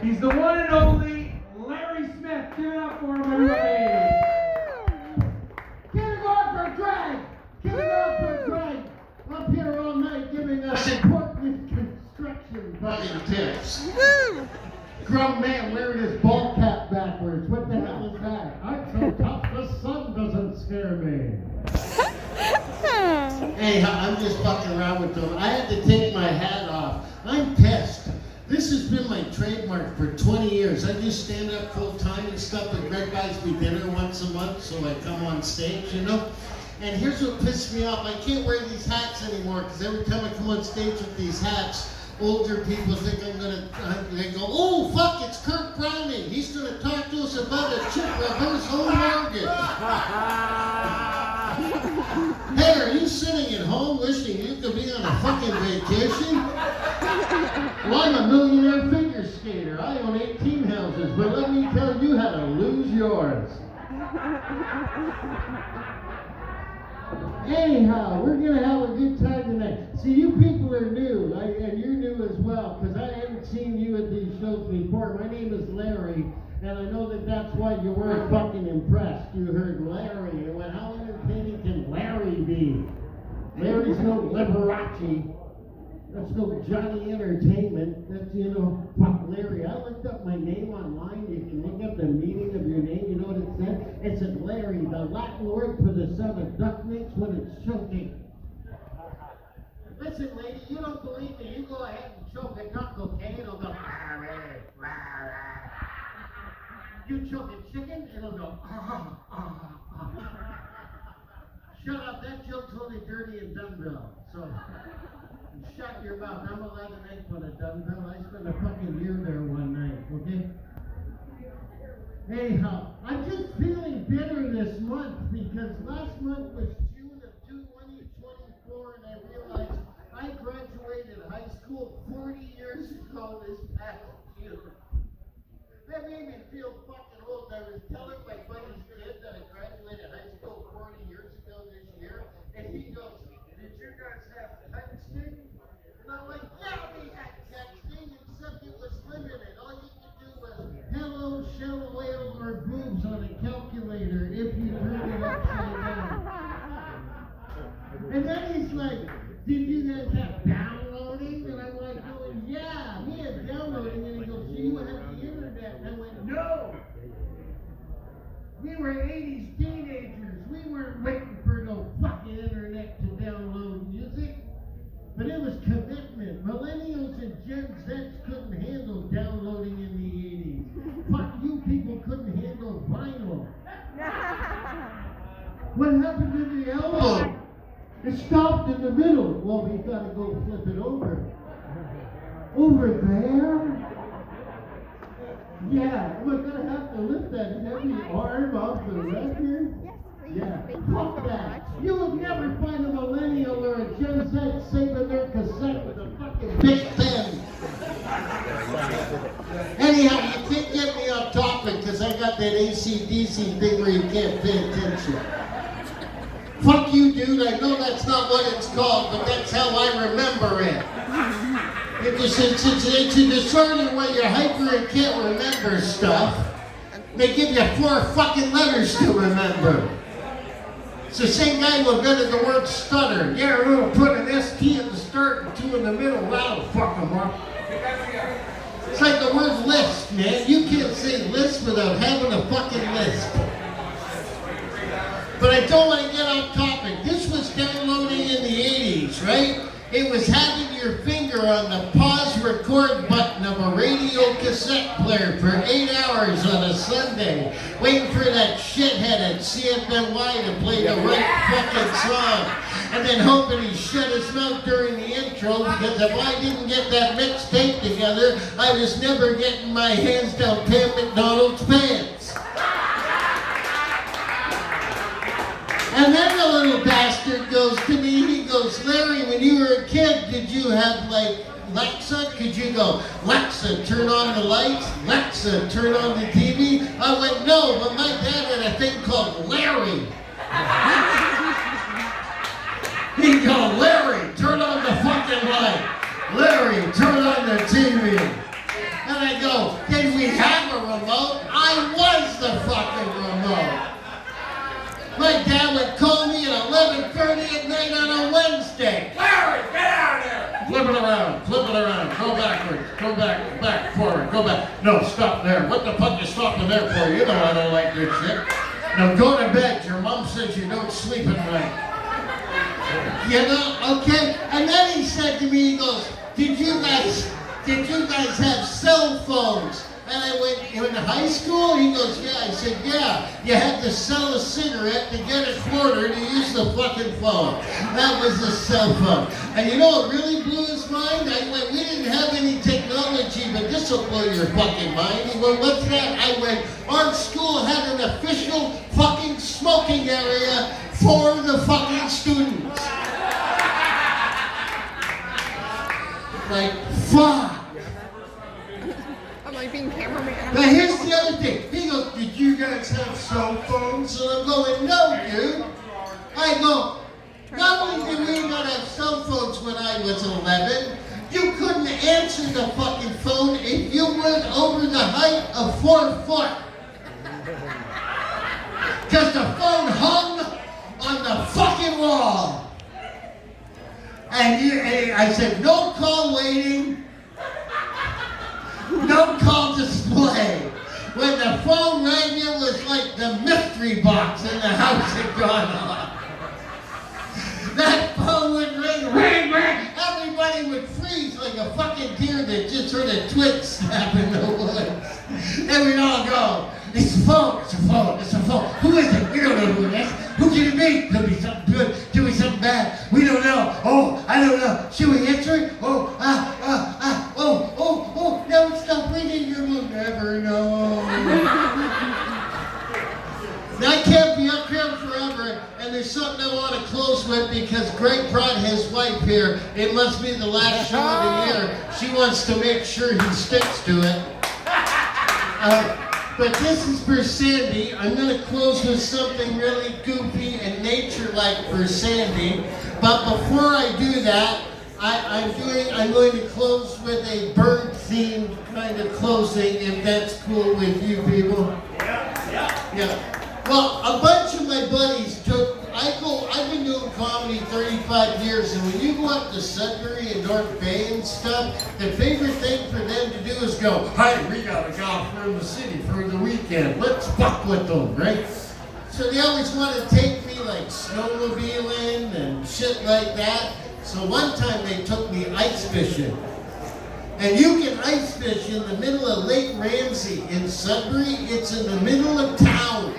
He's the one and only Larry Smith. Give it up for him, everybody. Kindergarten for Greg! Kindergarten for Greg! Up here all night giving us important construction fucking tips. Grown man wearing his ball cap backwards. What the hell is that? I'm so tough the sun doesn't scare me. Hey, I'm just fucking around with them. I had to take my hat off. I'm pissed. This has been my trademark for 20 years. I just stand up full time and stuff, but Greg buys me dinner once a month, so I come on stage, you know? And here's what pissed me off. I can't wear these hats anymore, because every time I come on stage with these hats, older people think they go, oh, fuck, it's Kurt Browning. He's going to talk to us about a chip reverse home mortgage. Hey, are you sitting at home wishing you could be on a fucking vacation? Well, I'm a millionaire figure skater. I own 18 houses, but let me tell you how to lose yours. Anyhow, we're going to have a good time tonight. See, you people are new, and you're new as well, because I haven't seen you at these shows before. My name is Larry, and I know that that's why you weren't fucking impressed. You heard Larry, and went, how entertaining can Larry be? Larry's no Liberace. That's no Johnny Entertainment. That's, fuck Larry. I looked up my name online. You can look up the meaning of your name. You know what it said? It said Larry, the Latin word for the son of duck makes when it's choking. Listen, lady, you don't believe me. You go ahead and choke a duck, okay? It'll go, Larry, Larry. You choke a chicken, it'll go, Shut up, that joke's only dirty and Dunville. So, shut your mouth. I'm allowed to make fun of Dunville. I spent a fucking year there one night, okay? Anyhow, I'm just feeling bitter this month because last month was June of 2024 and I realized I graduated high school 40 years ago this past June. That made me feel fucking old. I was telling my buddy's kid that I graduated high school 40 years ago this year, and he goes, did you guys have texting? And I'm like, yeah, we had texting, except it was limited. All you could do was, hello, shell whale or boobs on a calculator if you turned it upside down. And then he's like, did you guys have downloading? And I'm like, going, yeah, we had downloading. And he goes, so you had the internet? And I went, no. We were 80s teenagers. We weren't waiting for no fucking internet to download music. But it was commitment. Millennials and Gen Z couldn't handle downloading in the 80s. Fuck, you people couldn't handle vinyl. What happened to the album? It stopped in the middle. Well, we gotta go flip it over. Over there? Yeah, we're gonna have to lift that heavy arm off the record. Yeah, fuck that. You will never find a millennial or a Gen Z saving their cassette with a fucking Big Ten. Anyhow, you can't get me off topic because I got that AC/DC thing where you can't pay attention. Fuck you, dude. I know that's not what it's called, but that's how I remember it. It's a disorder where you're hyper and can't remember stuff. They give you 4 fucking letters to remember. It's the same guy who invented the word stutter. Yeah, we'll put an ST at the start and 2 in the middle. That'll fuck them up. It's like the word list, man. You can't say list without having a fucking list. But I don't want to get off topic. This was downloading in the 80s, right? It was having your finger on the pause record button of a radio cassette player for 8 hours on a Sunday, waiting for that shithead at CFNY to play the right fucking song, and then hoping he shut his mouth during the intro, because if I didn't get that mixtape together, I was never getting my hands down Pam McDonald's pants. And then the little bastard goes to me, he goes, Larry, when you were a kid, did you have like Lexa? Could you go, Lexa, turn on the lights? Lexa, turn on the TV? I went, no, but my dad had a thing called Larry. He'd go, Larry, turn on the fucking light. Larry, turn on the TV. And I go, did we have a remote? I was the fucking remote. My dad would call me at 11:30 at night on a Wednesday. Larry, get out of there! Flip it around, go backwards, go back, forward, go back. No, stop there. What the fuck you stopping there for? You know I don't like this shit. Now go to bed. Your mom says you don't sleep at night. You know, okay? And then he said to me, he goes, did you guys have cell phones? And I went, in high school? He goes, yeah. I said, yeah. You had to sell a cigarette to get a quarter to use the fucking phone. That was a cell phone. And you know what really blew his mind? I went, we didn't have any technology, but this will blow your fucking mind. He went, what's that? I went, our school had an official fucking smoking area for the fucking students. Like, fuck. I'm like being cameraman. But here's the other thing. He goes, did you guys have cell phones? And I'm going, no, dude. I go, not only did we not have cell phones when I was 11, you couldn't answer the fucking phone if you weren't over the height of 4 foot. Because the phone hung on the fucking wall. And I said, no call waiting, no call display. When the phone rang, it was like the mystery box in the house had gone off. That phone would ring, ring, ring. Everybody would freeze like a fucking deer that just heard a twig snap in the woods. And we'd all go, it's a phone, it's a phone, it's a phone. Who is it? We don't know who it is. Who can it be? Could be something good, could be something bad. We don't know. Oh, I don't know. Should we answer it? Oh, no, stop ringing. You will never know. Now, I can't be up here forever, and there's something I want to close with because Greg brought his wife here. It must be the last show of the year. She wants to make sure he sticks to it. But this is for Sandy. I'm going to close with something really goofy and nature-like for Sandy. But before I do that, I'm going to close with a bird-themed kind of closing, if that's cool with you people. Yeah. Well, a bunch of my buddies I've been doing comedy 35 years, and when you go up to Sudbury and North Bay and stuff, the favorite thing for them to do is go, hey, we got a guy from the city for the weekend. Let's fuck with them, right? So they always want to take me like snowmobiling and shit like that. So one time they took me ice fishing. And you can ice fish in the middle of Lake Ramsey in Sudbury. It's in the middle of town.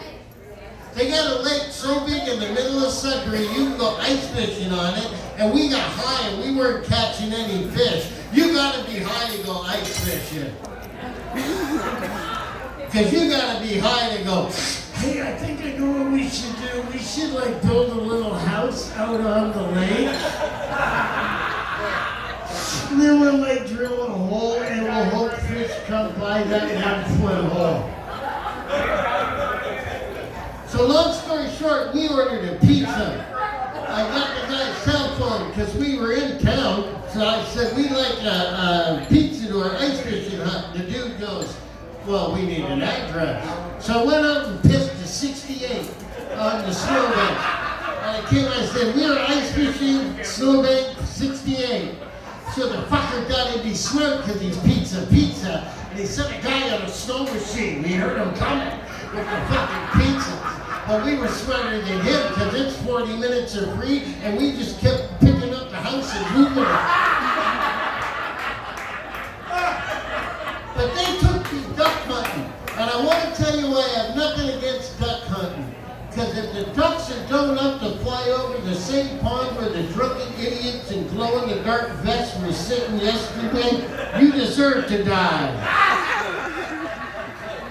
They got a lake so big in the middle of Sudbury, you can go ice fishing on it, and we got high and we weren't catching any fish. You gotta be high to go ice fishing. Because you gotta be high to go, hey, I think I know what we should do. We should like build a little house out on the lake. And then we'll like drill a hole and we'll hope fish come by that 1 foot hole. So long story short, we ordered a pizza. I got the guy's cell phone because we were in town. So I said, we'd like a pizza to our ice fishing hut. The dude goes, well, we need an address. So I went out and pissed to 68 on the snowbank. And I came and I said, we're ice fishing, snowbank 68. So the fucker got to be smart because he's pizza. And he sent a guy on a snow machine. We heard him coming with the fucking pizzas. But we were smarter than him because it's 40 minutes or free, and we just kept picking up the house and moving it. But they took me duck hunting. And I want to tell you why I have nothing against duck hunting. Because if the ducks are dumb enough to fly over the same pond where the drunken idiots in glow-in-the-dark vests were sitting yesterday, you deserve to die.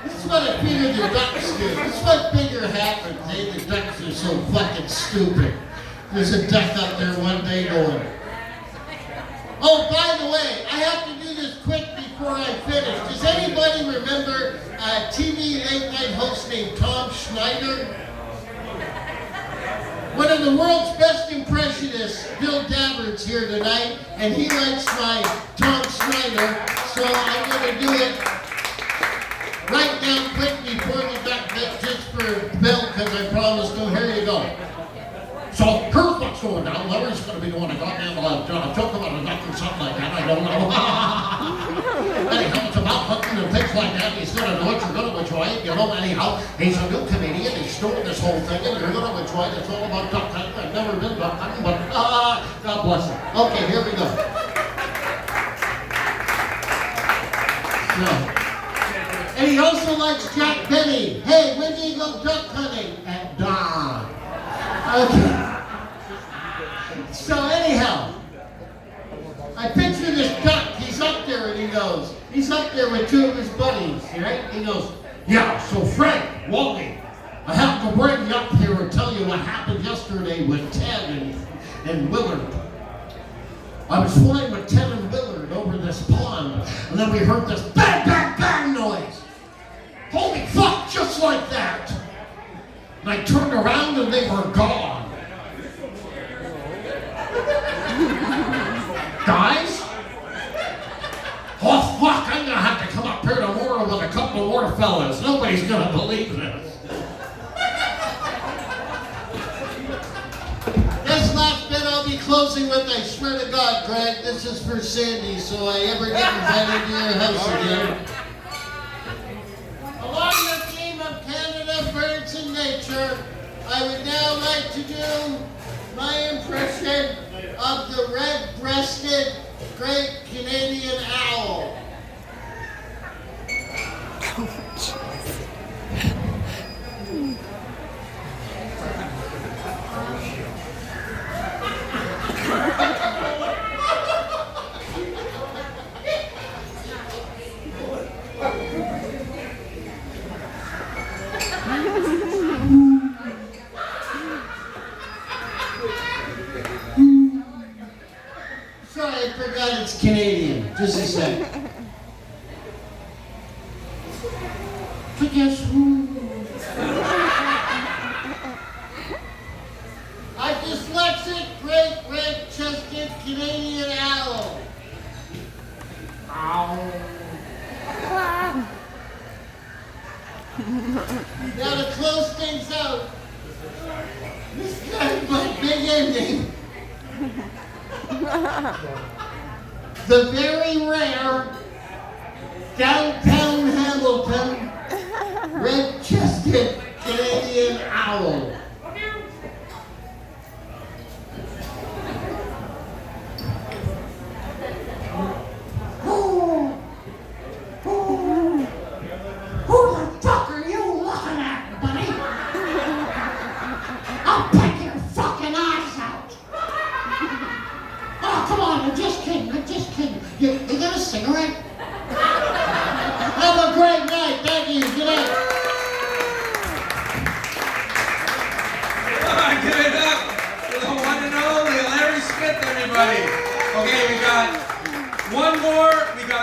This is what I figure the ducks do. This is what figure happens, eh? The ducks are so fucking stupid. There's a duck up there one day going, oh, by the way, I have to do this quick before I finish. Does anybody remember a TV late night host named Tom Schneider? One of the world's best impressionists, Bill Dabbard's here tonight, and he likes my Tom Schneider. So I'm gonna do it right down quick before the duck that just for Bill, because I promised him. Here you go. So here's what's going down. Larry's gonna be doing a goddamn joke about a duck or something like that. I don't know. Anyhow, it's about hunting and things like that. He's gonna do it. You're gonna enjoy it. You know, anyhow, he's a new comedian. He's doing this whole thing, and you're gonna enjoy it. It's all about duck hunting. I've never been duck hunting, but God bless him. Okay, here we go. So. And he also likes Jack Benny. Hey, when do you go duck hunting? At dawn. Okay. So anyhow, I picture this duck. He's up there and he's up there with two of his buddies, right? He goes, yeah, so Frank, Wally, I have to bring you up here and tell you what happened yesterday with Ted and Willard. I was flying with Ted and Willard over this pond, and then we heard this bang, bang, bang noise. Holy fuck, just like that. And I turned around and they were gone. Guys? Oh fuck, I'm gonna have to come up here tomorrow with a couple more fellas. Nobody's gonna believe this. This last bit I'll be closing with, I swear to God, Greg, this is for Sandy, so I ever get invited to your house again. Along the theme of Canada, birds and nature, I would now like to do my impression of the red-breasted great Canadian owl. Sorry, I forgot it's Canadian. Just a sec. But guess who? A dyslexic, great, red-chested Canadian owl. Ow. Now to close things out, this guy's my big ending. The very rare downtown Hamilton red-chested Canadian owl. Who the fuck are you looking at, buddy? I'll pick your fucking eyes out. Oh, come on, I'm just kidding. You got a cigarette? Have a great night. Thank you. Good night. Give it up for the one and only Larry Smith, everybody. Okay, we got one more. We got our